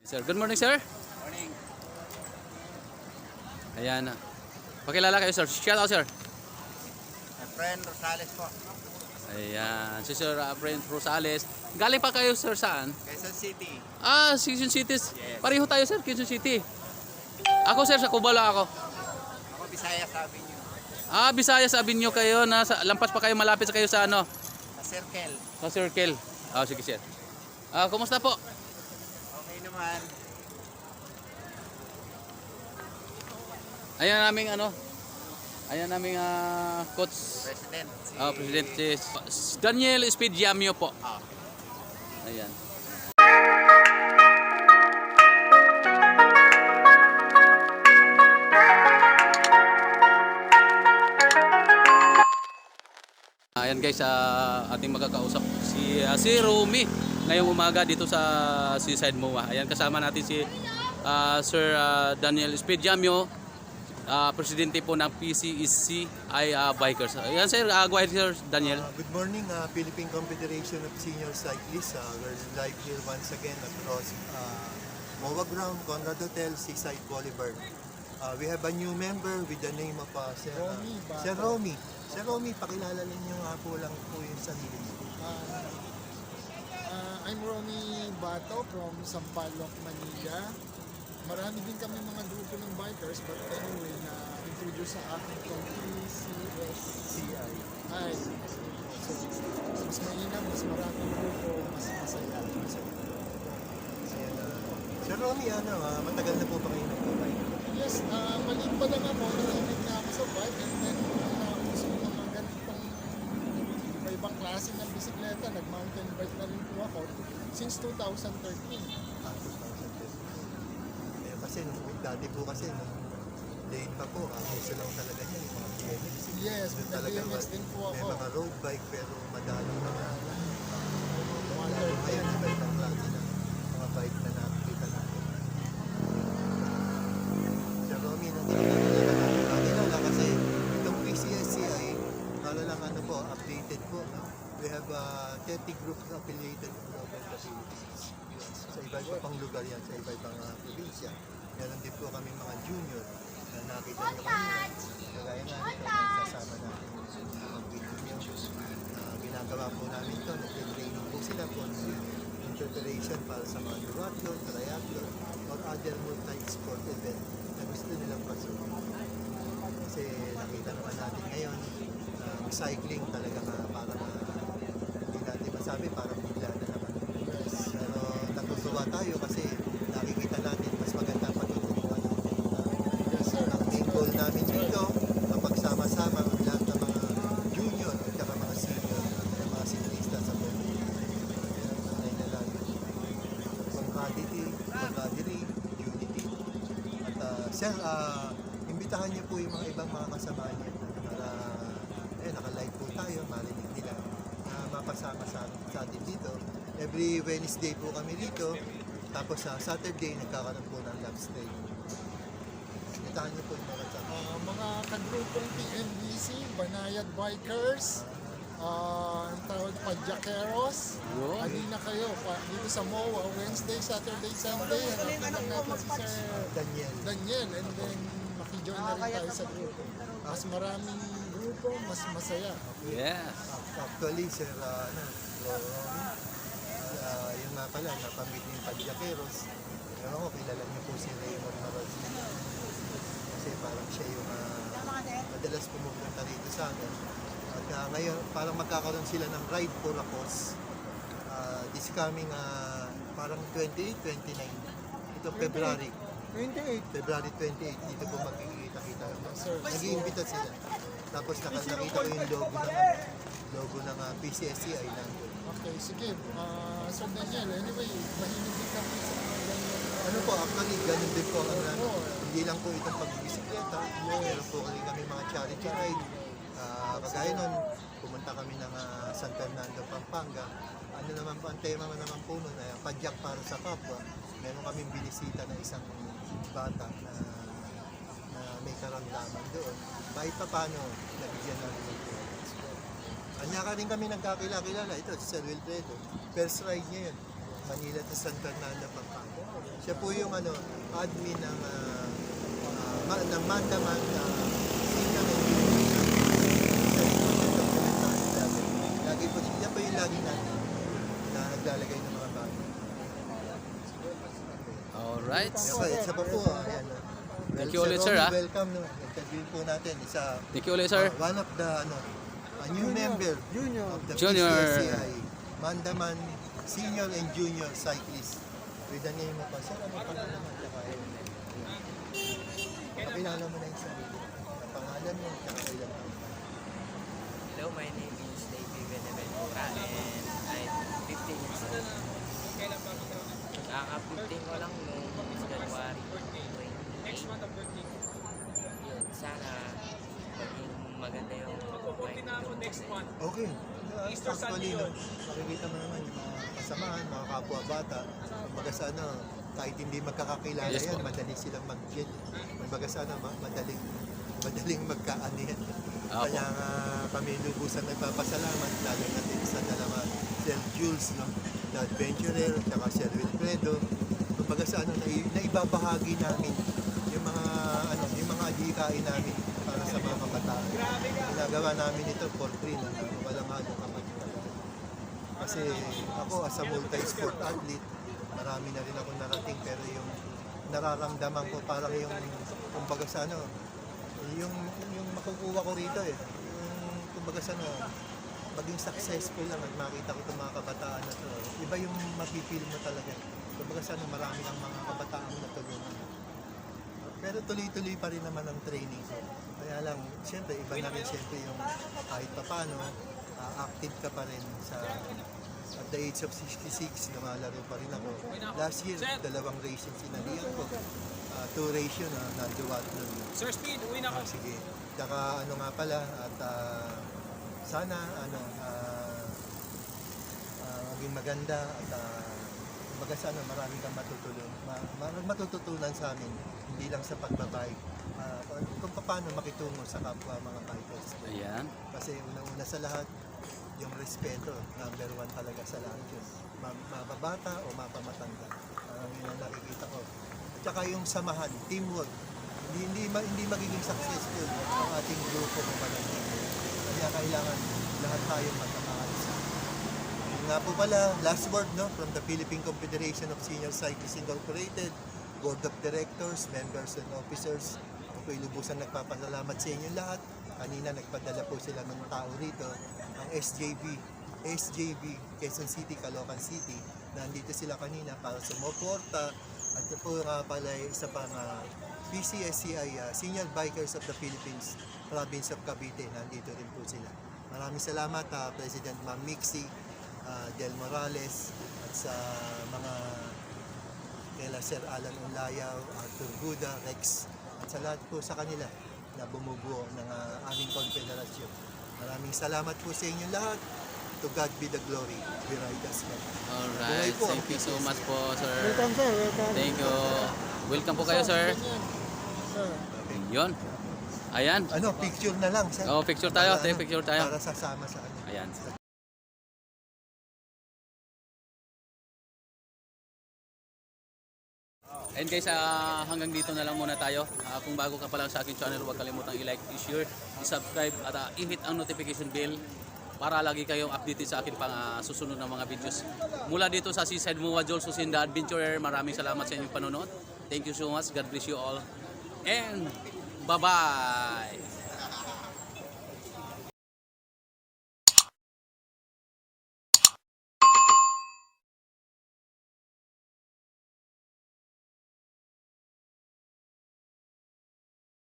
Sir, good morning sir. Morning. Ayan. Pakilala kayo sir. Shout out sir. My friend Rosales po. Ayan. Si Sir Brent Rosales. Galing pa kayo sir saan? Quezon City. Quezon City. Yes. Pareho tayo sir, Quezon City. Ako sir, sa Cubalo ako. Ako Bisaya sabi niyo. Visayas Avenue kayo. Lampas pa kayo, malapit sa kayo sa ano? Sa Circle. Sa Circle. Sige sir. Kumusta po? Okay naman. Ayan naming ano? Ayan naming coach. President. President si Daniel Espediamio po. Ayan. Ayan guys, ating magkakausap si Romy ngayong umaga dito sa Seaside MOA. Ayan, kasama natin si Sir Daniel Espediamio, presidente po ng PCSCI Bikers. Ayan sir, go ahead sir Daniel. Good morning, Philippine Confederation of Senior Cyclists. We're live here once again across MOA Ground, Conrad Hotel, Seaside Boulevard. We have a new member with the name of Sir Romy. Sir Romy, pakilala ninyo nga po lang po yung sarili niyo. I'm Romy Bato from Sampaloc, Manila. Marami din kami mga grupo ng bikers, but anyway, na-introduce sa akin itong PCSCI. So, mas mainam, mas maraming grupo, mas masaya. Sir Romy, matagal na po ba kayo nag-bike? Yes, maliit pa lang ako, nalimit na ako sa bike, and then gusto ko mga ganitong iba-ibang klase ng bisikleta, nag-mountain bike na rin po ako since 2013. Kasi dati po kasi late pa po, gusto lang talaga niya yung mga BMX. Yes, with the BMX din po May ako. mga road bike pero madalang mga Wonder ngayon iba-ibang klase na mga bike na nakikita natin. Sir Romy, nakilala kasi itong PCSCI, para lang updated po. No? We have 30 groups affiliated throughout the Philippines. Sa iba-ibang pang lugar yan, sa iba-ibang probinsya. Meron din po kami mga junior na nakita nyo kanina. Kagaya nga nito, nagsasama natin mga video nyo. Ginagawa po namin ito, nag-training po sila po in preparation para sa mga duathlon, triathlon, or other multi-sport event na gusto nilang pasukin. Kasi nakita naman natin ngayon, cycling talaga parang hindi natin masabi, parang bigla na naman. Pero natutuwa tayo kasi nakikita natin mas maganda patutunan. Ang main goal namin dito, kapag sama-sama ang lahat ng mga junior at saka mga senior, mga siklista sa buhay. Ay na lang. Camaraderie, unity. At sir, imbitahan niyo po yung mga ibang mga kasama niyo para naka-live po tayo, marinig nila na mapasama sa atin dito. Every Wednesday po kami dito, tapos sa Saturday nagkakaroon po ng lab stay. Imbitahan niyo po yung mga kasama. Mga kagrupong PMBC, Banayad Bikers, ang tawag Padyakeros. Halina kayo dito sa MOA, Wednesday, Saturday, Sunday. Hanapin lang natin si Sir Daniel, and then makijoin na rin tayo sa grupo. Mas maraming grupo, mas masaya. Yes. Actually, Sir Romy, yun nga pala, napamit niyo yung Padyakeros. Ewan ko, kilala niyo po si Raymond Marozzi. Kasi parang siya yung madalas pumupunta rito sa akin. At ngayon, parang magkakaroon sila ng ride for a cause. This coming, parang 28, 29. Ito, February. 28. February 28, dito po magkikita-kita. Nag-iimbita sila. Tapos nakita ko yung logo ng PCSCI nandun. Okay, sige. Sir Daniel, anyway, mahilig din kami sa mga ganyan. Ano po, actually, ganun din po ang hindi lang po itong pagbibisikleta. Meron po kami mga charity ride. Kagaya nun, pumunta kami ng San Fernando, Pampanga. Ano naman po, ang tema naman po nun, padyak para sa kapwa. Meron kaming binisita na isang bata na may karamdaman doon. Kahit pa paano, nabigyan namin ng Kanya ka rin kami nagkakilala. Ito, si Sir Wilfredo. First ride niya yun. Manila to San Fernando, Pampanga. Siya po yung admin ng ng Mandaman Senior and lagi po siya po yung lagi natin na naglalagay ng mga bago. Alright. Isa pa po, ayan. Thank you ulit, sir, Romy, welcome. No? Interviewin po natin. Thank you ulit, sir. One of the, a new member of the Junior. PCSCI, Mandaman Senior and Junior Cyclist. With the name of, sir, ano pala naman? Pakilala mo na yung sarili. Ang pangalan mo, tsaka ilang taon. Hello, my name is Davey Beneventura and I'm 15 years old. Kaka-15 ko lang noong January 28. Yun, sana maging maganda yung buhay ko. Okay. Actually, makikita mo naman yung mga kasamahan, mga kapwa-bata. Kumbaga sa kahit hindi magkakakilala Yes, yan, po. madali silang mag-gel. Kumbaga sa madaling magka-anihan. Apo. Kaya nga kami lubusan nagpapasalamat, lalo natin sa dalawa, Sir Jules, the adventurer, at Sir Wilfredo. Kumbaga sa naibabahagi namin yung mga adhikain namin para sa mga kabataan. Ginagawa namin ito for free, walang halong kapatid. Kasi ako as a multi-sport athlete, marami na rin ako narating, pero yung nararamdaman ko parang yung kumbaga sa yung makukuha ko rito yung kumbaga sa maging successful lang at makita ko itong mga kabataan na to. Iba yung mapipil mo talaga. Kumbaga sa marami ang mga kabataan natulungan. Pero tuloy-tuloy pa rin naman ang training ko. Kaya lang, siyempre, iba na rin siyempre yung kahit pa paano, active ka pa rin sa at the age of 66, lumalaro pa rin ako. Last year, 2 race yung sinalihan ko. 2 race yun, na-duathlon. Sir Speed, uwi na ako. Sige. Tsaka nga pala, at sana maging maganda at kumbaga sana marami kang matututunan sa amin, hindi lang sa pagbabike, kung paano makitungo sa kapwa mga bikers. Ayan. Kasi una-una sa lahat, yung respeto, number 1 talaga sa lahat yun. Mababata o mapamatanda. Yun ang nakikita ko. At saka yung samahan, teamwork. Hindi magiging successful ang ating grupo kung walang teamwork. Kaya kailangan lahat tayo magkakaisa. Yun nga po pala, last word from the Philippine Confederation of Senior Cyclists Incorporated, Board of Directors, Members and Officers. Ako'y lubusan nagpapasalamat sa inyo lahat. Kanina nagpadala po sila ng tao rito, ang SJB, Quezon City, Caloocan City. Nandito sila kanina para sumuporta. At po nga pala isa pang PCSCI, Senior Bikers of the Philippines, Province of Cavite. Nandito rin po sila. Maraming salamat President Ma'am Mixie, Del Morales, at sa mga kila Sir Alan Unlayaw, Arthur Guda, Rex, at sa lahat po sa kanila na bumubuo ng aming konfederasyon. Maraming salamat po sa inyo lahat. To God be the glory. We ride as well. Alright. po ang Thank you so PCSCI. much po, sir. Welcome, sir. Welcome. Thank you. Welcome po kayo, sir. Sir. Yun. Ayan. Picture na lang. Sir. Oh, picture tayo. Para, Picture tayo. Para sasama sa ano. Ayan. And guys, hanggang dito na lang muna tayo. Kung bago ka pa lang sa aking channel, huwag kalimutang i-like, i-share, i-subscribe at i-hit ang notification bell para lagi kayong updated sa akin pang susunod na mga videos. Mula dito sa Seaside Moa, Joel Susinda Adventurer, maraming salamat sa inyong panonood. Thank you so much. God bless you all. And bye-bye!